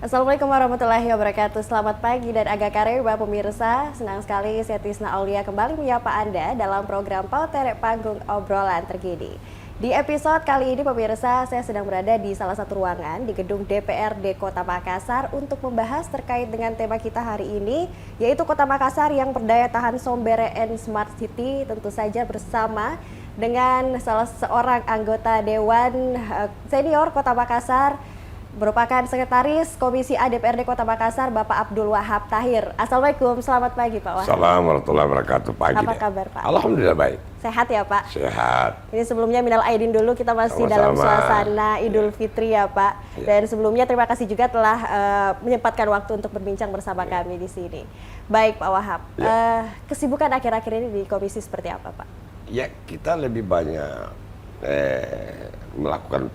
Assalamualaikum warahmatullahi wabarakatuh. Selamat pagi dan agak kareba pemirsa. Senang sekali saya Tisna Aulia kembali menyapa Anda dalam program Pauterek Panggung Obrolan Terkini. Di episode kali ini pemirsa, saya sedang berada di salah satu ruangan di gedung DPRD Kota Makassar untuk membahas terkait dengan tema kita hari ini, yaitu Kota Makassar yang berdaya tahan Sombere and Smart City, tentu saja bersama dengan salah seorang anggota Dewan Senior Kota Makassar, merupakan Sekretaris Komisi A DPRD Kota Makassar, Bapak Abdul Wahab Tahir. Assalamualaikum, selamat pagi Pak Wahab. Assalamualaikum warahmatullahi wabarakatuh. Pagi. Apa kabar Pak? Alhamdulillah baik. Sehat ya Pak? Sehat. Ini sebelumnya minal aidin dulu, kita masih dalam suasana Idul Fitri ya Pak. Dan sebelumnya terima kasih juga telah menyempatkan waktu untuk berbincang bersama kami di sini. Baik Pak Wahab, kesibukan akhir-akhir ini di komisi seperti apa Pak? Ya, kita lebih banyak melakukan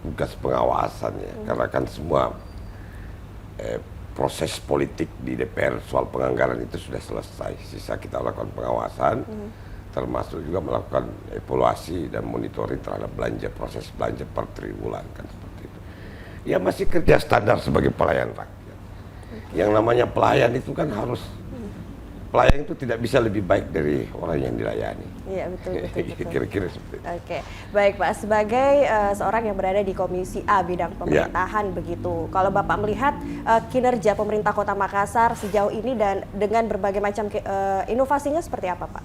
tugas pengawasan ya, karena kan semua proses politik di DPR soal penganggaran itu sudah selesai. Sisa kita lakukan pengawasan, termasuk juga melakukan evaluasi dan monitoring terhadap proses belanja per triwulan kan seperti itu. Ya masih kerja standar sebagai pelayan rakyat. Yang namanya pelayan itu kan harus pelayan itu tidak bisa lebih baik dari orang yang dilayani. Iya betul. Kira-kira seperti itu. Oke, baik Pak. Sebagai seorang yang berada di Komisi A bidang pemerintahan begitu, kalau Bapak melihat kinerja pemerintah Kota Makassar sejauh ini dan dengan berbagai macam inovasinya seperti apa Pak?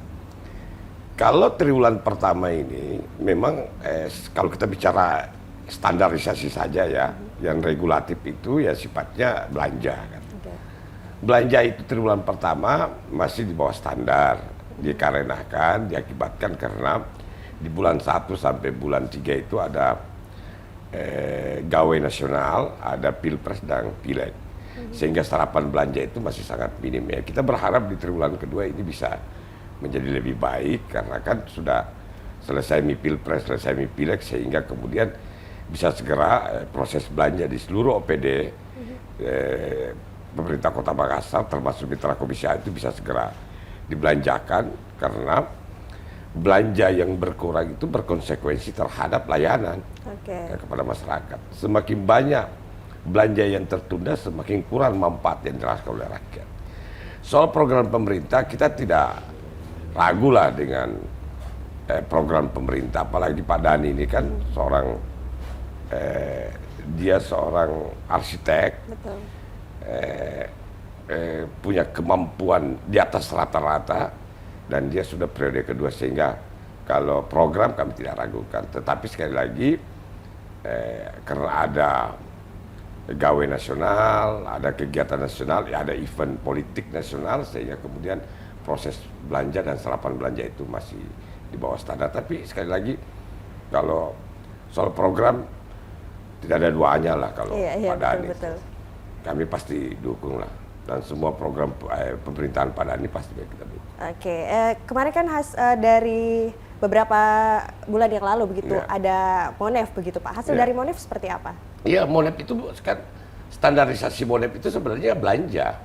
Kalau triwulan pertama ini memang kalau kita bicara standarisasi saja ya, yang regulatif itu ya sifatnya belanja kan. Belanja itu triwulan pertama masih di bawah standar, dikarenakan, diakibatkan karena di bulan 1 sampai bulan 3 itu ada gawe nasional, ada pilpres dan pileg. Sehingga serapan belanja itu masih sangat minim ya. Kita berharap di triwulan kedua ini bisa menjadi lebih baik karena kan sudah selesai pilpres, selesai pileg, sehingga kemudian bisa segera proses belanja di seluruh OPD pemerintah Kota Makassar termasuk mitra Komisi A itu bisa segera dibelanjakan karena belanja yang berkurang itu berkonsekuensi terhadap layanan kepada masyarakat. Semakin banyak belanja yang tertunda, semakin kurang manfaat yang dirasakan oleh rakyat. Soal program pemerintah kita tidak ragu lah dengan program pemerintah, apalagi Pak Dhani ini kan dia seorang arsitek. Betul. Punya kemampuan di atas rata-rata dan dia sudah periode kedua, sehingga kalau program kami tidak ragukan. Tetapi sekali lagi karena ada gawe nasional, ada kegiatan nasional, ya ada event politik nasional, sehingga kemudian proses belanja dan serapan belanja itu masih di bawah standar. Tapi sekali lagi kalau soal program tidak ada duanya lah kalau pada betul. Kami pasti dukung lah, dan semua program pemerintahan pada ini pasti kita dukung. Oke, kemarin kan dari beberapa bulan yang lalu begitu ada Monef begitu Pak. Hasil dari Monef seperti apa? Iya, Monef itu kan standarisasi Monef itu sebenarnya belanja.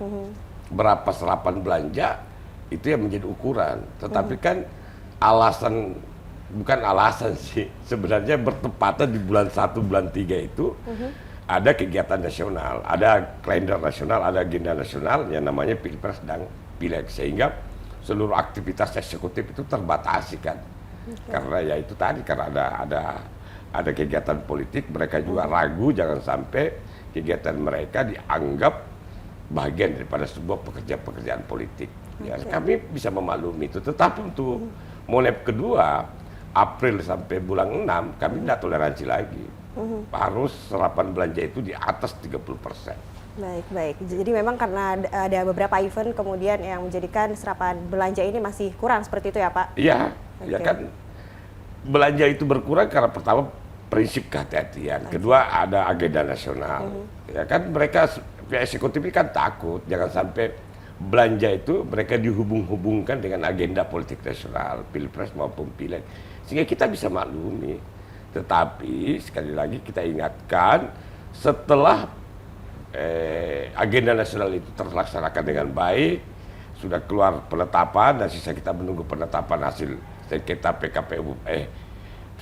Berapa serapan belanja itu yang menjadi ukuran. Tetapi kan bukan alasan sih, sebenarnya bertepatan di bulan 1, bulan 3 itu ada kegiatan nasional, ada kalender nasional, ada agenda nasional yang namanya pilpres dan pileg, sehingga seluruh aktivitas eksekutif itu terbatasi kan. Karena ya itu tadi, karena ada kegiatan politik, mereka juga ragu jangan sampai kegiatan mereka dianggap bagian daripada sebuah pekerjaan politik. Ya, kami bisa memaklumi itu, tetapi untuk Monef kedua April sampai bulan 6 kami tidak toleransi lagi. Harus serapan belanja itu di atas 30%. Baik. Jadi memang karena ada beberapa event kemudian yang menjadikan serapan belanja ini masih kurang seperti itu ya Pak? Iya, ya kan belanja itu berkurang karena pertama prinsip kehati-hatian, kedua ada agenda nasional. Ya kan mereka eksekutif ini kan takut jangan sampai belanja itu mereka dihubung-hubungkan dengan agenda politik nasional, pilpres maupun pileg, sehingga kita bisa maklumi. Tetapi sekali lagi kita ingatkan, setelah agenda nasional itu terlaksanakan dengan baik, sudah keluar penetapan dan sisa kita menunggu penetapan hasil sengketa PKPU,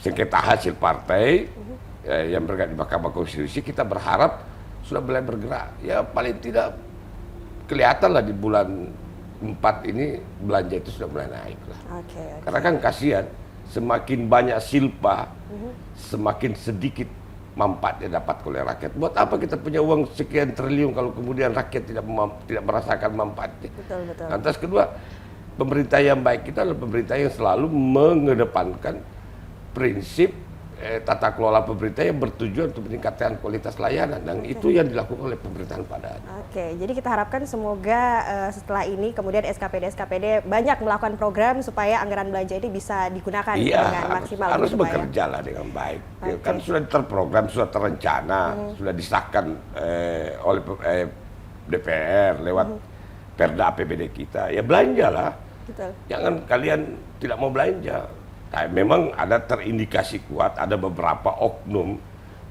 sengketa hasil partai yang berada di Mahkamah Konstitusi. Kita berharap sudah mulai bergerak. Ya paling tidak kelihatan lah di bulan 4 ini belanja itu sudah mulai naik lah. Karena kan kasihan, semakin banyak silpa, semakin sedikit manfaat yang dapat oleh rakyat. Buat apa kita punya uang sekian triliun kalau kemudian rakyat tidak merasakan manfaatnya? Betul. Lantas kedua, pemerintah yang baik kita adalah pemerintah yang selalu mengedepankan prinsip tata kelola pemerintah yang bertujuan untuk meningkatkan kualitas layanan, dan itu yang dilakukan oleh pemerintahan pada. Jadi kita harapkan semoga setelah ini kemudian SKPD banyak melakukan program supaya anggaran belanja ini bisa digunakan dengan maksimal. Harus bekerja lah dengan baik. Kan sudah terprogram, sudah terencana, sudah disahkan oleh DPR lewat Perda APBD kita. Ya belanjalah. Jangan kalian tidak mau belanja. Nah, memang ada terindikasi kuat, ada beberapa oknum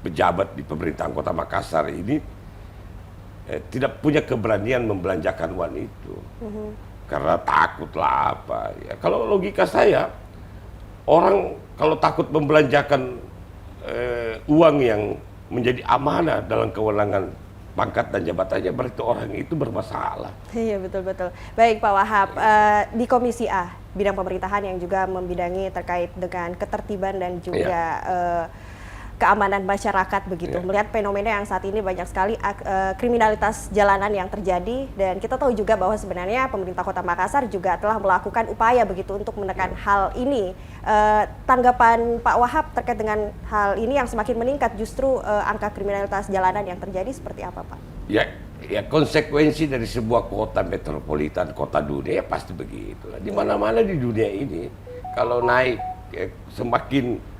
pejabat di pemerintahan Kota Makassar ini tidak punya keberanian membelanjakan uang itu. Karena takutlah apa. Ya, kalau logika saya, orang kalau takut membelanjakan uang yang menjadi amanah dalam kewenangan pangkat dan jabatannya, berarti orang itu bermasalah. Iya, betul. Baik Pak Wahab, di Komisi A, bidang pemerintahan yang juga membidangi terkait dengan ketertiban dan juga keamanan masyarakat begitu. Melihat fenomena yang saat ini banyak sekali kriminalitas jalanan yang terjadi, dan kita tahu juga bahwa sebenarnya pemerintah Kota Makassar juga telah melakukan upaya begitu untuk menekan hal ini. Tanggapan Pak Wahab terkait dengan hal ini yang semakin meningkat justru angka kriminalitas jalanan yang terjadi seperti apa, Pak? Ya konsekuensi dari sebuah kota metropolitan, kota dunia ya pasti begitu. Di mana-mana di dunia ini kalau naik semakin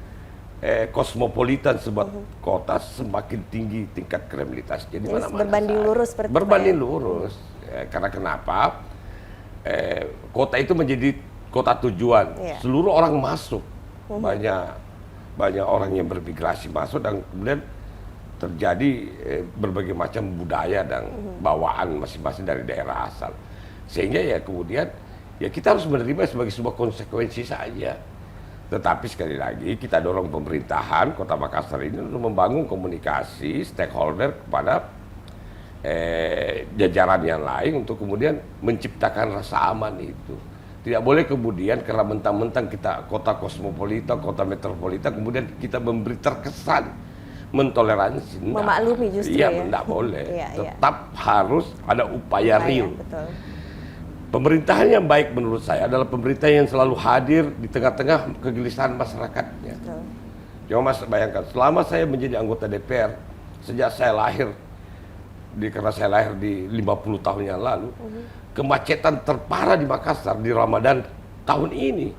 kosmopolitan sebuah kota, semakin tinggi tingkat kriminalitasnya di mana-mana. Berbanding lurus seperti berbanding lurus. Karena kenapa? Kota itu menjadi kota tujuan. Seluruh orang masuk. Banyak orang yang bermigrasi masuk, dan kemudian terjadi berbagai macam budaya dan bawaan masing-masing dari daerah asal. Sehingga ya kemudian ya kita harus menerima sebagai sebuah konsekuensi saja. Tetapi sekali lagi kita dorong pemerintahan Kota Makassar ini untuk membangun komunikasi stakeholder kepada jajaran yang lain untuk kemudian menciptakan rasa aman itu. Tidak boleh kemudian karena mentang-mentang kita kota kosmopolitan, kota metropolitan, kemudian kita memberi terkesan mentoleransi. Memaklumi justru tidak boleh. Tetap harus ada upaya real. Pemerintahan yang baik menurut saya adalah pemerintah yang selalu hadir di tengah-tengah kegelisahan masyarakatnya. Coba Mas bayangkan, selama saya menjadi anggota DPR, sejak saya lahir, karena saya lahir di 50 tahun yang lalu, kemacetan terparah di Makassar di Ramadan tahun ini.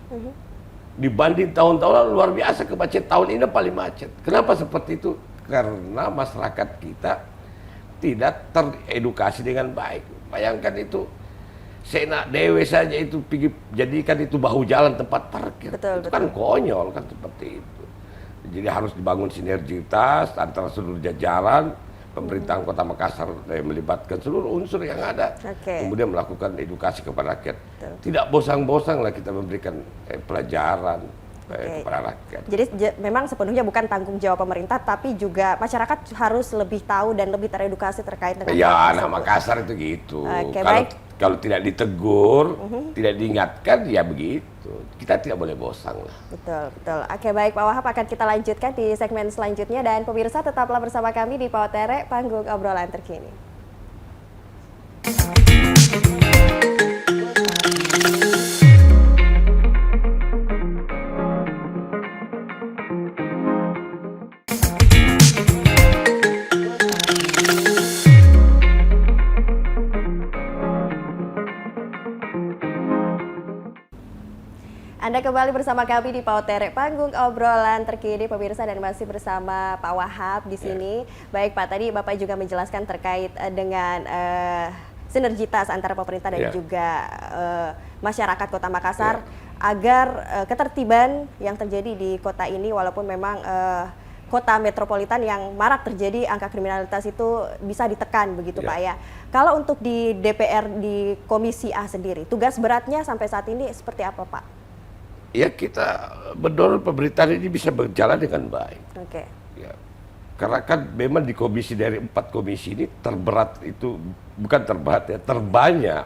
Dibanding tahun-tahun lalu luar biasa, kemacetan tahun ini paling macet. Kenapa seperti itu? Karena masyarakat kita tidak teredukasi dengan baik. Bayangkan itu, seenak dewe saja itu jadikan itu bahu jalan tempat parkir. Itu kan konyol kan seperti itu. Jadi harus dibangun sinergitas antara seluruh jajaran pemerintahan Kota Makassar, melibatkan seluruh unsur yang ada, kemudian melakukan edukasi kepada rakyat. Tidak bosan-bosan lah kita memberikan pelajaran kepada rakyat. Jadi memang sepenuhnya bukan tanggung jawab pemerintah, tapi juga masyarakat harus lebih tahu dan lebih teredukasi terkait dengan anak Makassar itu gitu. Kalau tidak ditegur, tidak diingatkan, ya begitu. Kita tidak boleh bosan lah. Betul. Oke, baik Pak Wahab, akan kita lanjutkan di segmen selanjutnya, dan pemirsa tetaplah bersama kami di Pautere, panggung obrolan terkini. Anda kembali bersama kami di Pautere, panggung obrolan terkini pemirsa, dan masih bersama Pak Wahab di sini. Baik Pak, tadi Bapak juga menjelaskan terkait dengan sinergitas antara pemerintah dan juga masyarakat Kota Makassar agar ketertiban yang terjadi di kota ini, walaupun memang kota metropolitan yang marak terjadi angka kriminalitas itu bisa ditekan begitu Pak ya. Kalau untuk di DPR di Komisi A sendiri, tugas beratnya sampai saat ini seperti apa Pak? Ya kita mendorong pemerintahan ini bisa berjalan dengan baik. Karena kan memang di komisi dari 4 komisi ini terberat itu, bukan terberat ya, terbanyak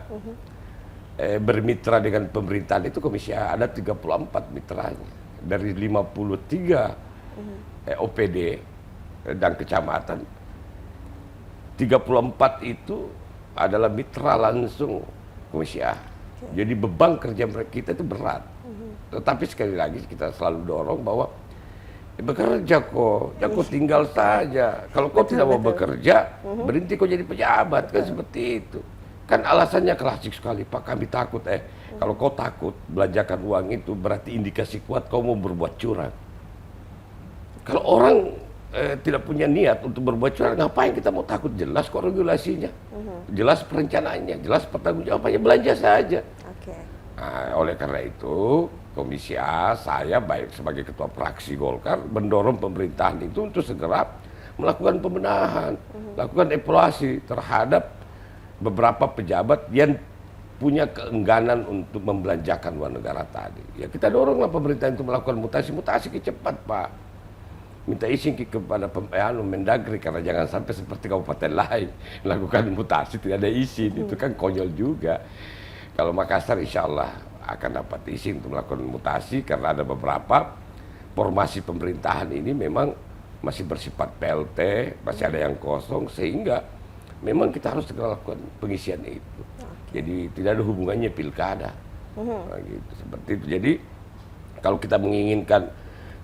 bermitra dengan pemerintahan itu komisi A, ada 34 mitranya. Dari 53 OPD dan kecamatan, 34 itu adalah mitra langsung komisi A. Jadi beban kerja kita itu berat. Tetapi sekali lagi kita selalu dorong bahwa bekerja kok, ya kau tinggal saja. Kalau kau tidak mau bekerja, berhenti kau jadi pejabat, kan seperti itu. Kan alasannya klasik sekali, Pak, kami takut. Kalau kau takut belanjakan uang itu berarti indikasi kuat kau mau berbuat curang. Kalau orang tidak punya niat untuk berbuat curang, ngapain kita mau takut? Jelas kok regulasinya, jelas perencanaannya, jelas pertanggungjawabannya, belanja saja. Nah, oleh karena itu, Komisi A, saya baik sebagai ketua fraksi Golkar mendorong pemerintahan itu untuk segera melakukan pembenahan, melakukan evaluasi terhadap beberapa pejabat yang punya keengganan untuk membelanjakan uang negara tadi. Ya kita doronglah pemerintah itu melakukan mutasi cepat, Pak. Minta izin kepada Mendagri, karena jangan sampai seperti kabupaten lain melakukan mutasi tidak ada izin, itu kan konyol juga. Kalau Makassar insya Allah akan dapat izin untuk melakukan mutasi karena ada beberapa formasi pemerintahan ini memang masih bersifat PLT, masih ada yang kosong, sehingga memang kita harus segera lakukan pengisian itu. Jadi tidak ada hubungannya pilkada. Nah, gitu, seperti itu. Jadi kalau kita menginginkan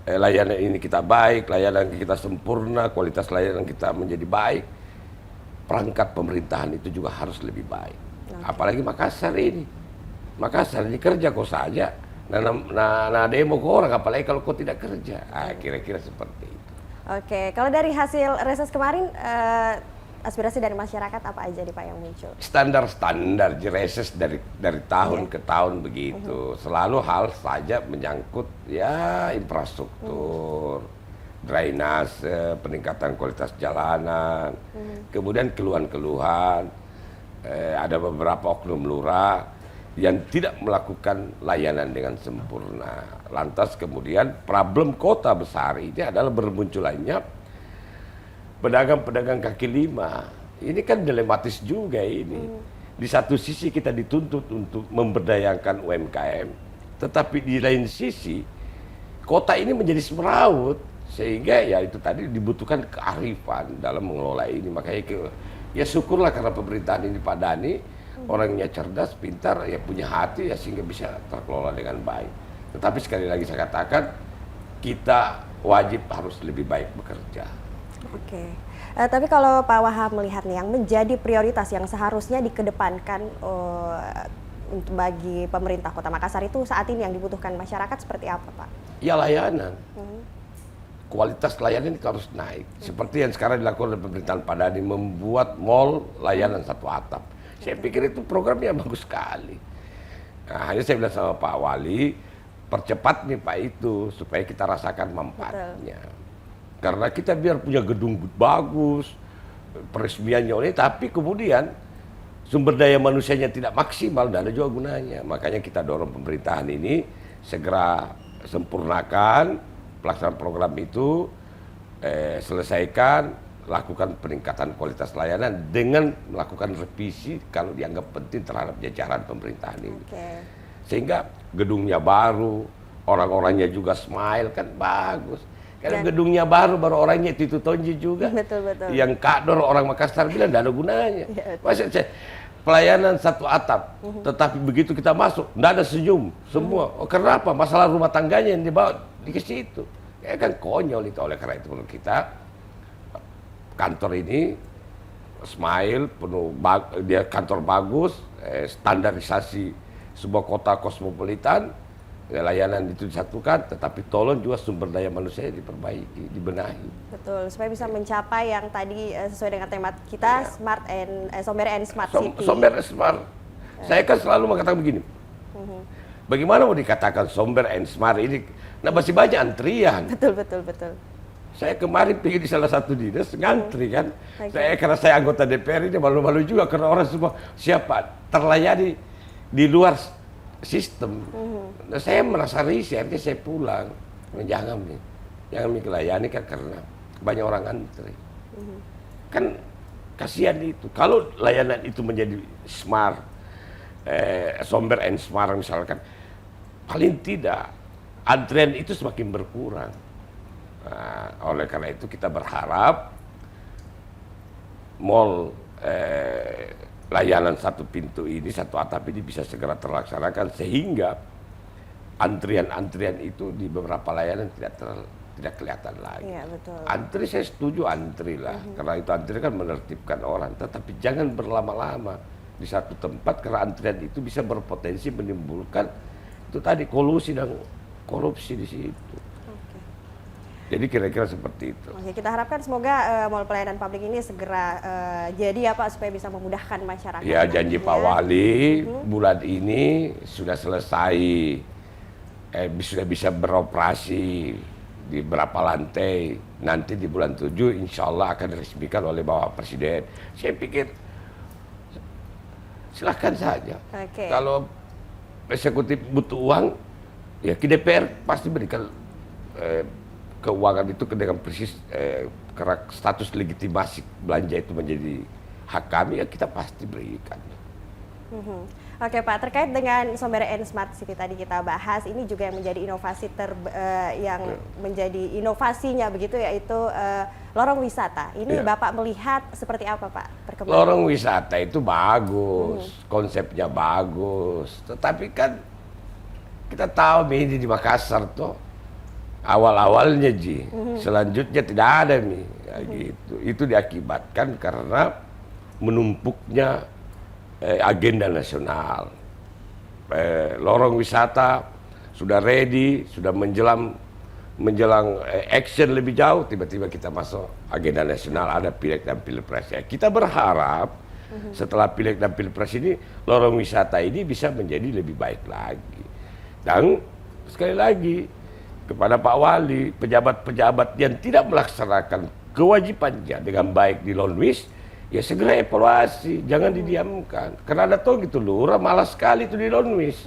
layanan ini kita baik, layanan kita sempurna, kualitas layanan kita menjadi baik, perangkat pemerintahan itu juga harus lebih baik. Apalagi Makassar ini. Makassar ini kerja kok saja, nah demo ke orang, apalagi kalau kau tidak kerja. Kira-kira seperti itu. Oke, kalau dari hasil reses kemarin, aspirasi dari masyarakat apa aja nih Pak yang muncul? Standar reses dari tahun ke tahun begitu. Selalu hal saja menyangkut ya infrastruktur, drainase, peningkatan kualitas jalanan, kemudian keluhan-keluhan. Ada beberapa oknum lurah yang tidak melakukan layanan dengan sempurna. Lantas kemudian problem kota besar ini adalah bermunculannya pedagang-pedagang kaki lima. Ini kan dilematis juga ini. Di satu sisi kita dituntut untuk memberdayakan UMKM, tetapi di lain sisi kota ini menjadi semeraut, sehingga ya itu tadi dibutuhkan kearifan dalam mengelola ini. Makanya ya syukurlah karena pemerintahan ini Pak Dhani orangnya cerdas, pintar, ya punya hati ya sehingga bisa terkelola dengan baik. Tetapi sekali lagi saya katakan kita wajib harus lebih baik bekerja. Oke. Tapi kalau Pak Wahab melihat nih yang menjadi prioritas yang seharusnya dikedepankan untuk bagi pemerintah Kota Makassar itu saat ini yang dibutuhkan masyarakat seperti apa, Pak? Ya layanan. Kualitas layanan itu harus naik. Seperti yang sekarang dilakukan oleh pemerintahan Pak Dhani membuat mall layanan satu atap. Saya pikir itu programnya bagus sekali. Nah, hanya saya bilang sama Pak Wali, percepat nih Pak itu supaya kita rasakan manfaatnya. Karena kita biar punya gedung bagus, peresmiannya oleh, tapi kemudian sumber daya manusianya tidak maksimal, tidak ada juga gunanya. Makanya kita dorong pemerintahan ini segera sempurnakan pelaksanaan program itu, selesaikan, lakukan peningkatan kualitas layanan dengan melakukan revisi kalau dianggap penting terhadap jajaran pemerintahan ini. Sehingga gedungnya baru, orang-orangnya juga smile, kan bagus. Karena gedungnya baru orangnya itu tonji juga. Betul. Yang kador orang Makassar bilang tidak ada gunanya. Maksud saya, pelayanan satu atap, tetapi begitu kita masuk, tidak ada senyum semua. Kenapa? Masalah rumah tangganya yang dibawa di situ. Ya kan konyol itu. Oleh karena itu menurut kita kantor ini smile, penuh, dia kantor bagus, standarisasi sebuah kota kosmopolitan, layanan itu disatukan, tetapi tolong juga sumber daya manusia diperbaiki, dibenahi. Betul, supaya bisa mencapai yang tadi sesuai dengan tema kita, Somber and Smart City. Somber and Smart. Saya kan selalu mengatakan begini, bagaimana mau dikatakan Somber and Smart ini, nah masih banyak antrian. Betul. Saya kemarin pergi di salah satu dinas, ngantri kan. Karena saya anggota DPR ini malu-malu juga, karena orang semua siapa terlayani di luar sistem. Nah, saya merasa risih, akhirnya saya pulang. Jangan nih, jangan layani kan, karena banyak orang antri. Kan kasihan itu. Kalau layanan itu menjadi smart, somber and smart misalkan, paling tidak antrian itu semakin berkurang. Nah, oleh karena itu kita berharap mall layanan satu pintu ini, satu atap ini bisa segera terlaksanakan sehingga antrian-antrian itu di beberapa layanan tidak kelihatan lagi. Iya, betul. Antri saya setuju antri lah, karena itu antri kan menertibkan orang, tetapi jangan berlama-lama di satu tempat karena antrian itu bisa berpotensi menimbulkan itu tadi kolusi dan korupsi di situ. Oke. Jadi kira-kira seperti itu. Oke, kita harapkan semoga mall pelayanan publik ini segera jadi ya Pak supaya bisa memudahkan masyarakat. Ya janji Pak Wali bulan ini sudah selesai, sudah bisa beroperasi di berapa lantai. Nanti di bulan 7 insya Allah akan diresmikan oleh Bapak Presiden. Saya pikir silahkan saja. Oke. Kalau eksekutif butuh uang, ya ke DPR pasti berikan keuangan itu dengan persis, karena status legitimasi belanja itu menjadi hak kami, ya kita pasti berikan. Oke Pak, terkait dengan Sombere and Smart City tadi kita bahas, ini juga yang menjadi inovasi yang menjadi inovasinya begitu, yaitu lorong wisata. Ini Bapak melihat seperti apa Pak perkembangan? Lorong wisata itu bagus, konsepnya bagus, tetapi kan kita tahu ini di Makassar tuh awal-awalnya selanjutnya tidak ada gitu. Itu diakibatkan karena menumpuknya agenda nasional. Lorong wisata sudah ready, sudah menjelang action lebih jauh, tiba-tiba kita masuk agenda nasional, ada pileg dan pilpres. Kita berharap setelah pileg dan pilpres ini lorong wisata ini bisa menjadi lebih baik lagi. Dan sekali lagi kepada Pak Wali, pejabat-pejabat yang tidak melaksanakan kewajibannya dengan baik di Lonwis, ya segera evaluasi, jangan didiamkan. Karena ada toh gitu lurah malas sekali itu di Lonwis.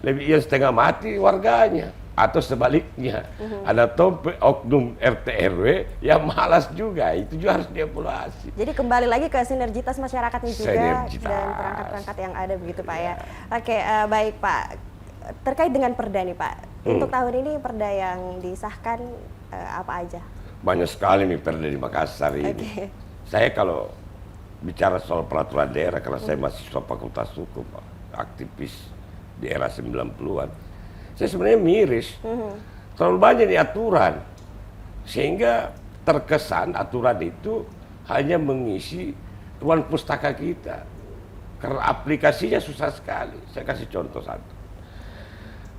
Lebih yang setengah mati warganya. Atau sebaliknya, ada toh oknum RT RW yang malas juga, itu juga harus dievaluasi. Jadi kembali lagi ke sinergitas masyarakatnya juga Sinergitas. dan perangkat-perangkat yang ada begitu Pak ya. Oke, baik Pak. Terkait dengan perda nih Pak, untuk tahun ini perda yang disahkan apa aja? Banyak sekali nih perda di Makassar ini. Oke. Saya kalau bicara soal peraturan daerah, karena saya mahasiswa Fakultas Hukum, aktivis di era 90-an, saya sebenarnya miris. Terlalu banyak nih aturan, sehingga terkesan aturan itu hanya mengisi ruang pustaka kita. Karena aplikasinya susah sekali. Saya kasih contoh satu.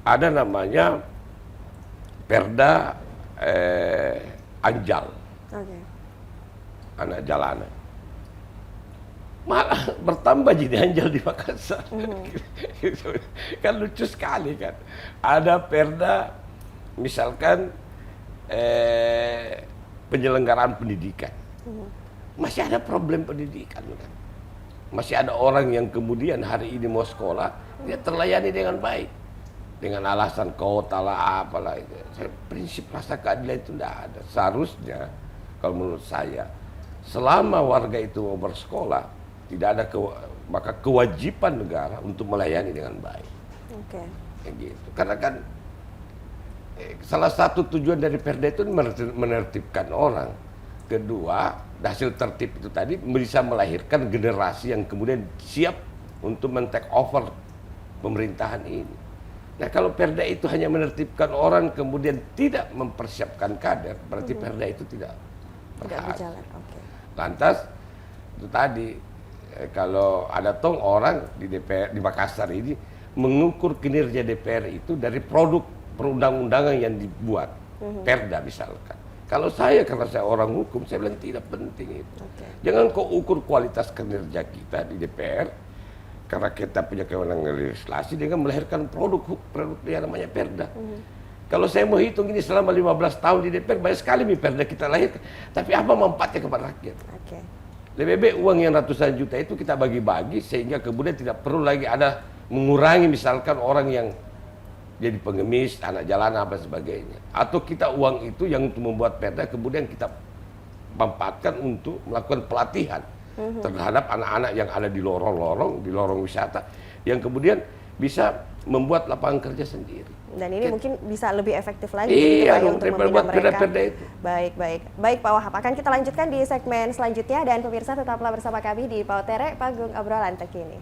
Ada namanya Perda Anjal, anak jalanan. Malah bertambah jadi anjal di Makassar. Kan lucu sekali kan. Ada perda misalkan penyelenggaraan pendidikan. Masih ada problem pendidikan kan. Masih ada orang yang kemudian hari ini mau sekolah, dia terlayani dengan baik. Dengan alasan kota lah apalah itu. Prinsip rasa keadilan itu tidak ada. Seharusnya kalau menurut saya, selama warga itu mau bersekolah, tidak ada maka kewajiban negara untuk melayani dengan baik. Oke. Gitu. Karena kan salah satu tujuan dari perda itu menertibkan orang. Kedua, hasil tertib itu tadi bisa melahirkan generasi yang kemudian siap untuk men-take over pemerintahan ini. Nah kalau perda itu hanya menertibkan orang kemudian tidak mempersiapkan kader, berarti perda itu tidak berjalan. Lantas itu tadi kalau ada tong orang di DPR di Makassar ini mengukur kinerja DPR itu dari produk perundang-undangan yang dibuat, perda misalkan. Kalau saya karena saya orang hukum, saya bilang tidak penting itu. Jangan kau ukur kualitas kinerja kita di DPR karena kita punya kewenangan legislasi dengan melahirkan produk yang namanya perda. Kalau saya mau hitung ini selama 15 tahun di DPR, banyak sekali perda kita lahirkan. Tapi apa manfaatnya kepada rakyat? Lebih baik uang yang ratusan juta itu kita bagi-bagi sehingga kemudian tidak perlu lagi ada mengurangi misalkan orang yang jadi pengemis, anak jalanan apa sebagainya. Atau kita uang itu yang untuk membuat perda kemudian kita manfaatkan untuk melakukan pelatihan terhadap anak-anak yang ada di lorong-lorong, di lorong wisata, yang kemudian bisa membuat lapangan kerja sendiri. Dan ini mungkin bisa lebih efektif lagi Iya, Pak, untuk membina mereka. perda-perda itu. Baik Pak Wahab. Akan kita lanjutkan di segmen selanjutnya dan pemirsa tetaplah bersama kami di Pautere Panggung Obrolan Terkini.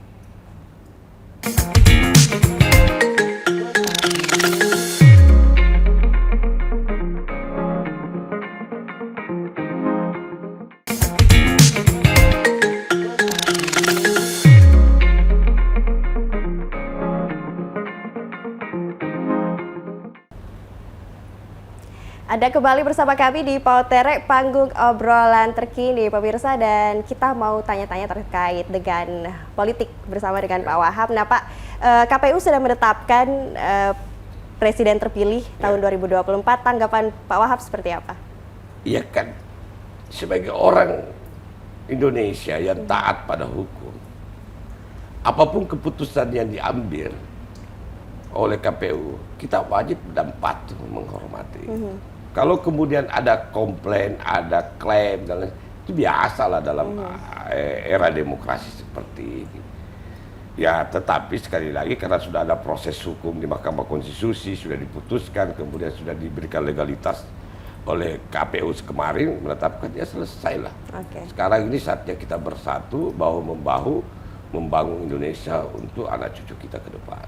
Ada kembali bersama kami di Pautere Panggung Obrolan Terkini, pemirsa, dan kita mau tanya-tanya terkait dengan politik bersama dengan Pak Wahab. Nah Pak, KPU sudah menetapkan Presiden terpilih tahun 2024, tanggapan Pak Wahab seperti apa? Iya kan, sebagai orang Indonesia yang taat pada hukum, apapun keputusan yang diambil oleh KPU, kita wajib dan patuh menghormati. Kalau kemudian ada komplain, ada klaim, dan lain, itu biasalah dalam era demokrasi seperti ini. Ya, tetapi sekali lagi karena sudah ada proses hukum di Mahkamah Konstitusi, sudah diputuskan, kemudian sudah diberikan legalitas oleh KPU kemarin, menetapkan ya selesailah. Sekarang ini saatnya kita bersatu, bahu-membahu, membangun Indonesia untuk anak cucu kita ke depan.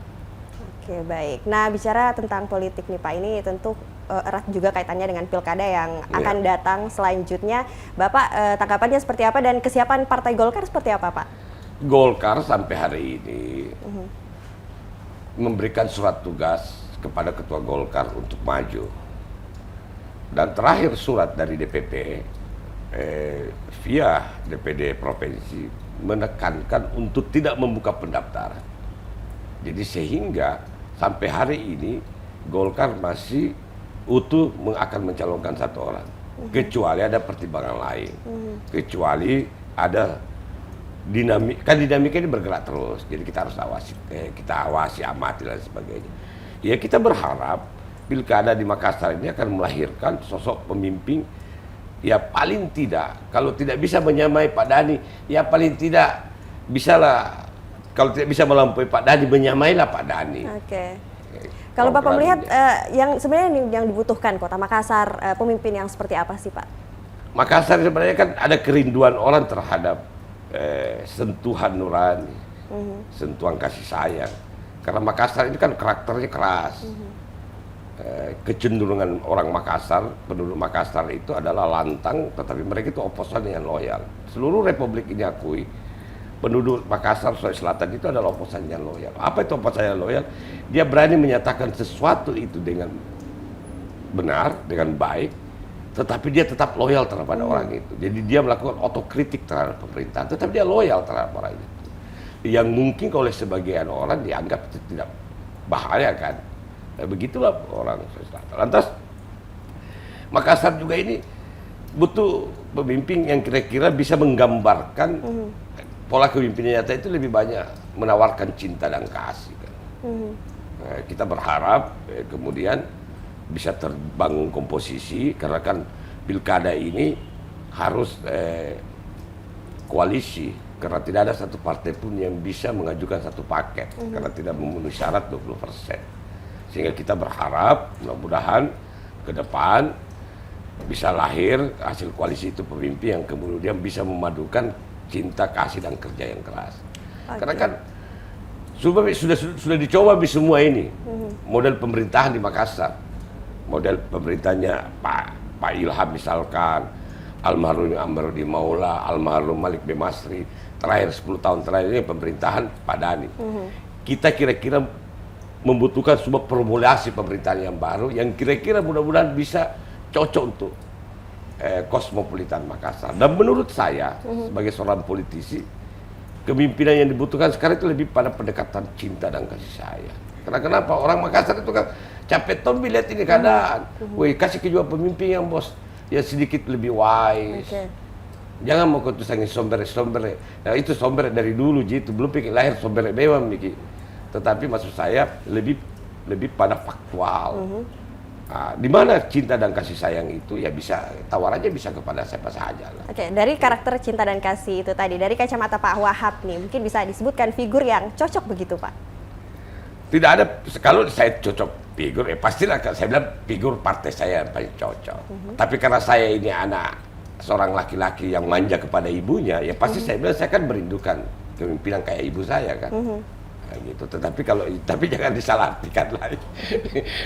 Oke, baik. Nah, bicara tentang politik nih Pak, ini tentu erat juga kaitannya dengan pilkada yang akan datang selanjutnya. Bapak, tanggapannya seperti apa dan kesiapan Partai Golkar seperti apa, Pak? Golkar sampai hari ini memberikan surat tugas kepada Ketua Golkar untuk maju. Dan terakhir surat dari DPP via DPD Provinsi menekankan untuk tidak membuka pendaftaran. Jadi sehingga sampai hari ini Golkar masih utuh akan mencalonkan satu orang, kecuali ada pertimbangan lain, kecuali ada dinamika ini bergerak terus, jadi kita harus awasi, amati dan sebagainya. Ya kita berharap pilkada di Makassar ini akan melahirkan sosok pemimpin, ya paling tidak, kalau tidak bisa menyamai Pak Dhani, ya paling tidak bisalah, kalau tidak bisa melampaui Pak Dhani, menyamailah Pak Dhani. Kalau Bapak melihat yang sebenarnya yang dibutuhkan Kota Makassar, pemimpin yang seperti apa sih Pak? Makassar sebenarnya kan ada kerinduan orang terhadap sentuhan nurani, sentuhan kasih sayang. Karena Makassar ini kan karakternya keras. Kecenderungan orang Makassar, penduduk Makassar itu adalah lantang, tetapi mereka itu oposan yang loyal. Seluruh Republik ini akui, penduduk Makassar, Sulawesi Selatan itu adalah oposan yang loyal. Apa itu oposan yang loyal? Dia berani menyatakan sesuatu itu dengan benar, dengan baik, tetapi dia tetap loyal terhadap orang itu. Jadi dia melakukan otokritik terhadap pemerintahan, tetapi dia loyal terhadap orang itu. Yang mungkin oleh sebagian orang dianggap itu tidak bahaya kan. Begitulah orang Sulawesi Selatan. Lantas Makassar juga ini butuh pemimpin yang kira-kira bisa menggambarkan pola kepemimpinan nyata itu lebih banyak menawarkan cinta dan kasih kan. Kita berharap kemudian bisa terbangun komposisi, karena kan pilkada ini harus koalisi, karena tidak ada satu partai pun yang bisa mengajukan satu paket karena tidak memenuhi syarat 20%. Sehingga kita berharap mudah-mudahan ke depan bisa lahir hasil koalisi itu pemimpin yang kemudian bisa memadukan cinta, kasih, dan kerja yang keras. Karena kan sudah dicoba semua ini. Model pemerintahan di Makassar, model pemerintahnya Pak Ilham misalkan, almarhum Amrudi Maula, almarhum Malik B. Masri, terakhir 10 tahun terakhir ini pemerintahan Pak Dhani. Kita kira-kira membutuhkan sebuah formulasi pemerintahan yang baru, yang kira-kira mudah-mudahan bisa cocok untuk kosmopolitan Makassar. Dan menurut saya sebagai seorang politisi, kepemimpinan yang dibutuhkan sekarang itu lebih pada pendekatan cinta dan kasih sayang. Karena kenapa? Orang Makassar itu kan capek tombi lihat ini keadaan. Woi, kasih ke juga pemimpin yang bos ya sedikit lebih wise. Jangan mau kutus angin sombere. Nah, itu sombere dari dulu gitu, belum pikir lahir sombere bewang Miki. Tetapi maksud saya lebih lebih pada faktual. Nah, di mana cinta dan kasih sayang itu ya bisa tawar aja bisa kepada siapa saja lah. Oke, dari karakter cinta dan kasih itu tadi, dari kacamata Pak Wahab nih, mungkin bisa disebutkan figur yang cocok begitu Pak? Tidak ada, kalau saya cocok figur, pastilah saya bilang figur partai saya yang paling cocok. Tapi karena saya ini anak seorang laki-laki yang manja kepada ibunya, ya pasti saya bilang saya kan merindukan kepemimpinan kayak ibu saya kan. Nah, gitu. Tapi jangan disalahartikan lagi.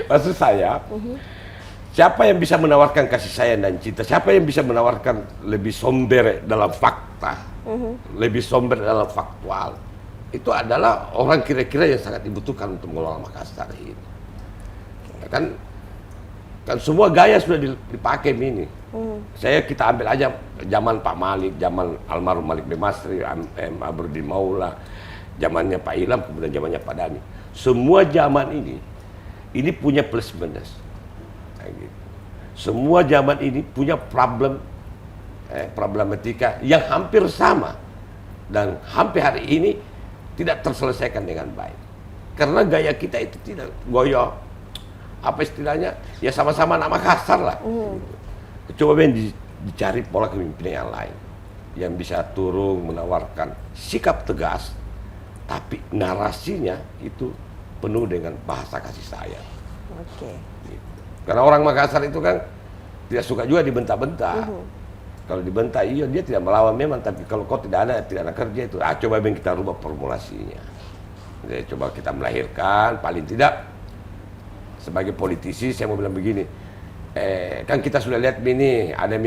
Maksud saya, siapa yang bisa menawarkan kasih sayang dan cinta? Siapa yang bisa menawarkan lebih somber dalam fakta, lebih somber dalam faktual? Itu adalah orang kira-kira yang sangat dibutuhkan untuk mengelola Makassar ini. Kan semua gaya sudah dipakai ini. Kita ambil aja zaman Pak Malik, zaman almarhum Malik Bemasri, Abrudin Maula, zamannya Pak Ilham, kemudian zamannya Pak Dhani. Semua zaman ini punya plus minus. Gitu. Semua zaman ini punya problematika yang hampir sama dan hampir hari ini tidak terselesaikan dengan baik. Karena gaya kita itu tidak goyah. Apa istilahnya? Ya sama-sama anak Makassar lah. Coba dicari pola kepemimpinan yang lain. Yang bisa turun menawarkan sikap tegas, tapi narasinya itu penuh dengan bahasa kasih sayang. Oke. Gitu. Karena orang Makassar itu kan tidak suka juga dibentak-bentak. Kalau dibentak, iya dia tidak melawan memang, tapi kalau kau tidak ada kerja itu, coba kita rubah formulasinya. Jadi coba kita melahirkan, paling tidak sebagai politisi saya mau bilang begini, kan kita sudah lihat ini, ada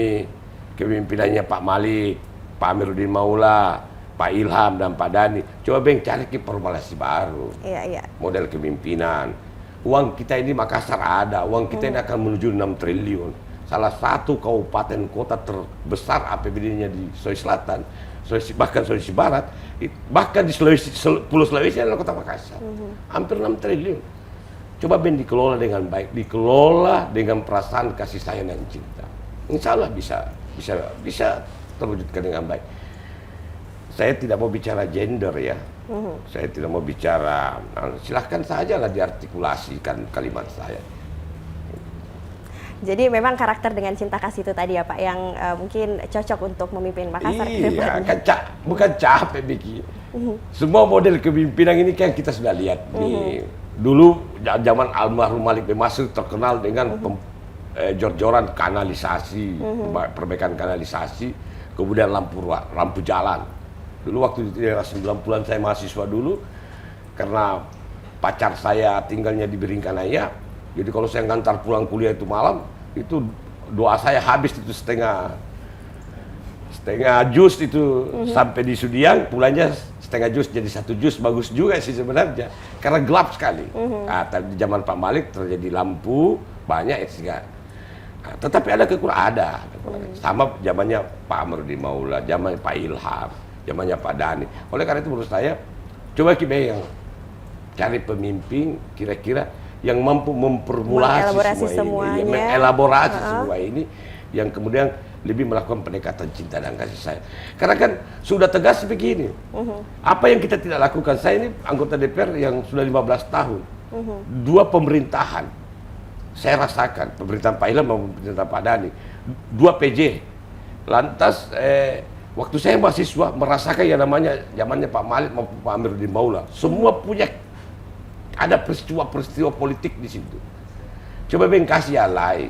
kepemimpinannya Pak Malik, Pak Amiruddin Maula, Pak Ilham dan Pak Dhani. Coba cari formulasi baru, model kepemimpinan. Uang kita ini Makassar ada, uang kita ini akan menuju 6 triliun. Salah satu kabupaten kota terbesar APBD-nya di Sulawesi Selatan, bahkan Sulawesi Barat, bahkan di Pulau Sulawesi adalah kota Makassar. Hampir 6 triliun. Coba dikelola dengan baik, dikelola dengan perasaan kasih sayang dan cinta. Insya Allah bisa terwujudkan dengan baik. Saya tidak mau bicara gender ya, saya tidak mau bicara, silahkan saja lah diartikulasikan kalimat saya. Jadi memang karakter dengan cinta kasih itu tadi ya Pak, yang mungkin cocok untuk memimpin Makassar ke depan. Iya, kan bukan capek bikin. Semua model kepemimpinan ini kan kita sudah lihat nih. Dulu zaman almarhum Malik Bemasri terkenal dengan jor-joran kanalisasi, perbaikan kanalisasi, kemudian lampu jalan. Dulu waktu di era 90-an saya mahasiswa dulu, karena pacar saya tinggalnya di Beringkanaya. Jadi kalau saya ngantar pulang kuliah itu malam, itu doa saya habis itu setengah jus itu sampai di Sudiang, pulangnya setengah jus jadi 1 jus, bagus juga sih sebenarnya. Karena gelap sekali. Nah, di zaman Pak Malik terjadi lampu banyak sehingga. Nah, tetapi ada kekurangan. Sama zamannya Pak Amiruddin Maula, zaman Pak Ilham, zamannya Pak Dhani. Oleh karena itu menurut saya, coba kita yang cari pemimpin kira-kira yang mampu memformulasi semua ini, mengelaborasi semua ini, yang kemudian lebih melakukan pendekatan cinta dan kasih sayang. Karena kan sudah tegas begini, apa yang kita tidak lakukan? Saya ini anggota DPR yang sudah 15 tahun, 2 pemerintahan, saya rasakan, pemerintahan Pak Ilham maupun pemerintahan Pak Dhani, 2 PJ. Lantas waktu saya mahasiswa merasakan yang namanya zamannya Pak Malik maupun Pak Amiruddin Maula, semua punya ada peristiwa politik di situ. Coba kasih yang lain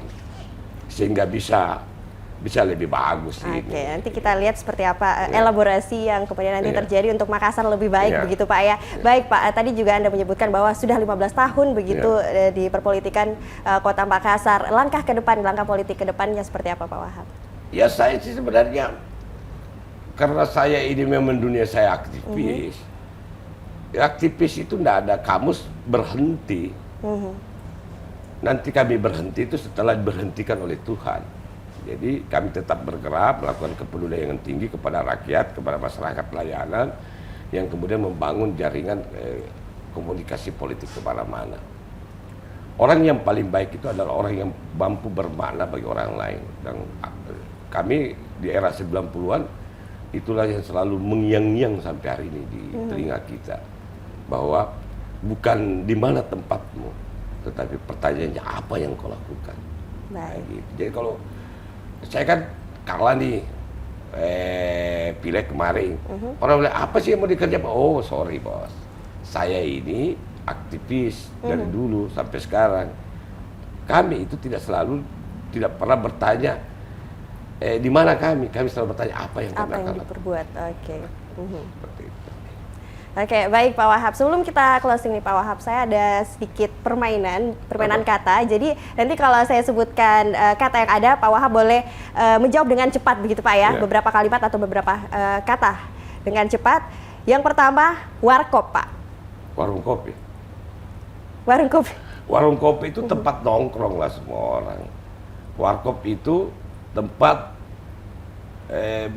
sehingga bisa lebih bagus. Oke, nanti kita lihat seperti apa elaborasi yang kemudian nanti terjadi untuk Makassar lebih baik begitu Pak ya. Baik Pak, tadi juga Anda menyebutkan bahwa sudah 15 tahun begitu di perpolitikan Kota Makassar. Langkah politik ke depannya seperti apa Pak Wahab? Ya saya sih sebenarnya karena saya ini memang dunia saya aktivis. Aktivis itu tidak ada kamus berhenti. Nanti kami berhenti itu setelah diberhentikan oleh Tuhan. Jadi kami tetap bergerak, melakukan kepedulian yang tinggi kepada rakyat, kepada masyarakat pelayanan, yang kemudian membangun jaringan komunikasi politik kemana-mana. Orang yang paling baik itu adalah orang yang mampu bermakna bagi orang lain. Dan kami di era 90-an, itulah yang selalu mengiang-ngiang sampai hari ini di telinga kita. Bahwa bukan di mana tempatmu, tetapi pertanyaannya apa yang kau lakukan. Nah, Baik. gitu. Jadi kalau saya kan kalah nih pileg kemarin, orang bilang apa sih yang mau dikerja? Oh sorry bos, saya ini aktivis dari dulu sampai sekarang. Kami itu tidak pernah bertanya di mana kami selalu bertanya apa yang kami Apa yang akan lakukan. diperbuat? Oke. Seperti itu. Oke, baik Pak Wahab. Sebelum kita closing nih Pak Wahab, saya ada sedikit permainan kata. Jadi nanti kalau saya sebutkan kata yang ada, Pak Wahab boleh menjawab dengan cepat begitu Pak ya, Iya. beberapa kalimat atau beberapa kata dengan cepat. Yang pertama, warkop Pak. Warung kopi. Warung kopi. Warung kopi itu tempat nongkrong lah semua orang. Warkop itu tempat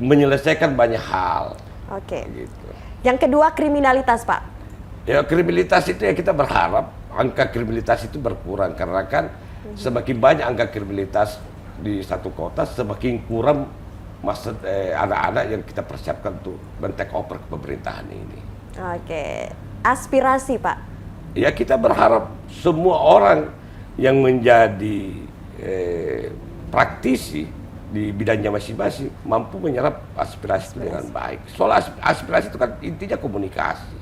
menyelesaikan banyak hal. Oke. Gitu. Yang kedua, kriminalitas Pak. Ya kriminalitas itu ya kita berharap angka kriminalitas itu berkurang karena kan semakin banyak angka kriminalitas di satu kota semakin kurang anak-anak yang kita persiapkan untuk men-take over ke pemerintahan ini. Oke. Aspirasi Pak. Ya kita berharap semua orang yang menjadi praktisi di bidangnya masing-masing mampu menyerap aspirasi itu dengan baik. Soal aspirasi itu kan intinya komunikasi.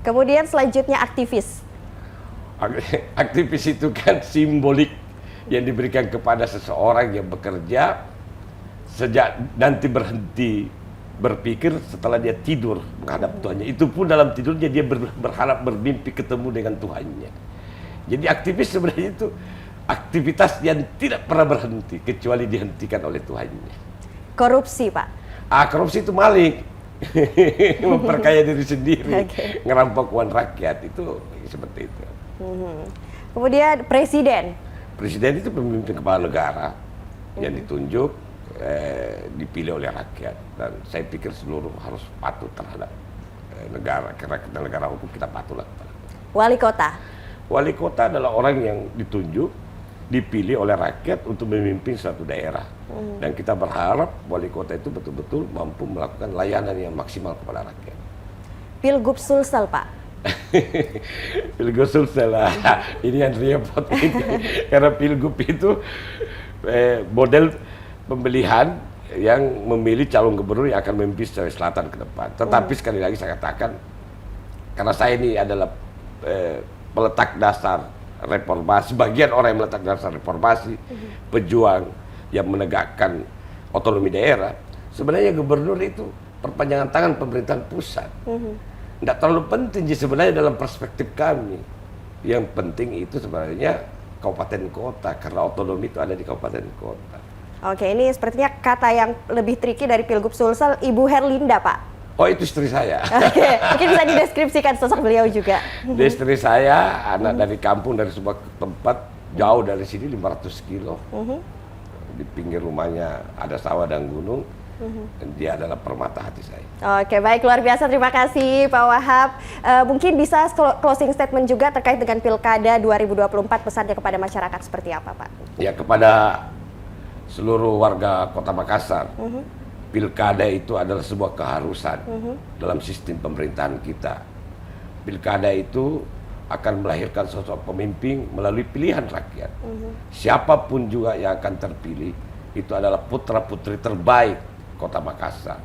Kemudian selanjutnya aktivis. Aktivis itu kan simbolik yang diberikan kepada seseorang yang bekerja sejak nanti berhenti berpikir setelah dia tidur menghadap Tuhannya. Itu pun dalam tidurnya dia berharap bermimpi ketemu dengan Tuhannya. Jadi aktivis sebenarnya itu aktivitas yang tidak pernah berhenti kecuali dihentikan oleh Tuhannya. Korupsi Pak. Korupsi itu maling. Memperkaya diri sendiri, Oke. ngerampok uang rakyat, itu seperti itu. Kemudian presiden. Presiden itu pemimpin kepala negara yang ditunjuk, dipilih oleh rakyat, dan saya pikir seluruh harus patuh terhadap negara, karena kita negara hukum kita patuhlah. Wali kota. Wali kota adalah orang yang ditunjuk, dipilih oleh rakyat untuk memimpin suatu daerah, dan kita berharap wali kota itu betul-betul mampu melakukan layanan yang maksimal kepada rakyat. Pilgub Sulsel Pak. Pilgub Sulsel lah, ini yang repot ini. Karena pilgub itu model pemilihan yang memilih calon gubernur yang akan memimpin Sulawesi Selatan ke depan. Tetapi sekali lagi saya katakan, karena saya ini adalah peletak dasar reformasi, bagian orang yang meletak dasar reformasi, pejuang yang menegakkan otonomi daerah. Sebenarnya gubernur itu perpanjangan tangan pemerintahan pusat. Tidak terlalu penting sebenarnya dalam perspektif kami. Yang penting itu sebenarnya kabupaten kota, karena otonomi itu ada di kabupaten kota. Oke, ini sepertinya kata yang lebih tricky dari Pilgub Sulsel, Ibu Herlinda Pak. Oh itu istri saya. Oke, mungkin bisa dideskripsikan sosok beliau juga. Dia istri saya, anak dari kampung, dari sebuah tempat jauh dari sini 500 kilo. Di pinggir rumahnya ada sawah dan gunung. Dan dia adalah permata hati saya. Oke, baik, luar biasa. Terima kasih Pak Wahab. Mungkin bisa closing statement juga terkait dengan Pilkada 2024, pesannya kepada masyarakat seperti apa Pak? Ya kepada seluruh warga Kota Makassar, Pilkada itu adalah sebuah keharusan dalam sistem pemerintahan kita. Pilkada itu akan melahirkan sosok pemimpin melalui pilihan rakyat. Siapapun juga yang akan terpilih itu adalah putra-putri terbaik Kota Makassar.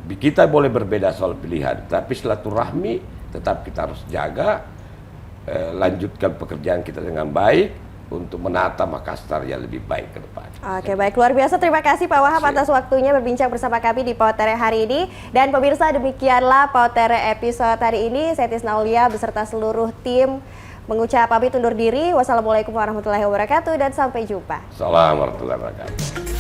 Kita boleh berbeda soal pilihan, tapi silaturahmi tetap kita harus jaga, lanjutkan pekerjaan kita dengan baik untuk menata Makassar yang lebih baik ke depan. Oke, baik, luar biasa. Terima kasih Pak Wahab atas waktunya berbincang bersama kami di Pautere hari ini. Dan pemirsa, demikianlah Pautere episode hari ini. Saya Tisna Aulia beserta seluruh tim mengucap pamit undur diri. Wassalamualaikum warahmatullahi wabarakatuh dan sampai jumpa. Assalamualaikum warahmatullahi wabarakatuh.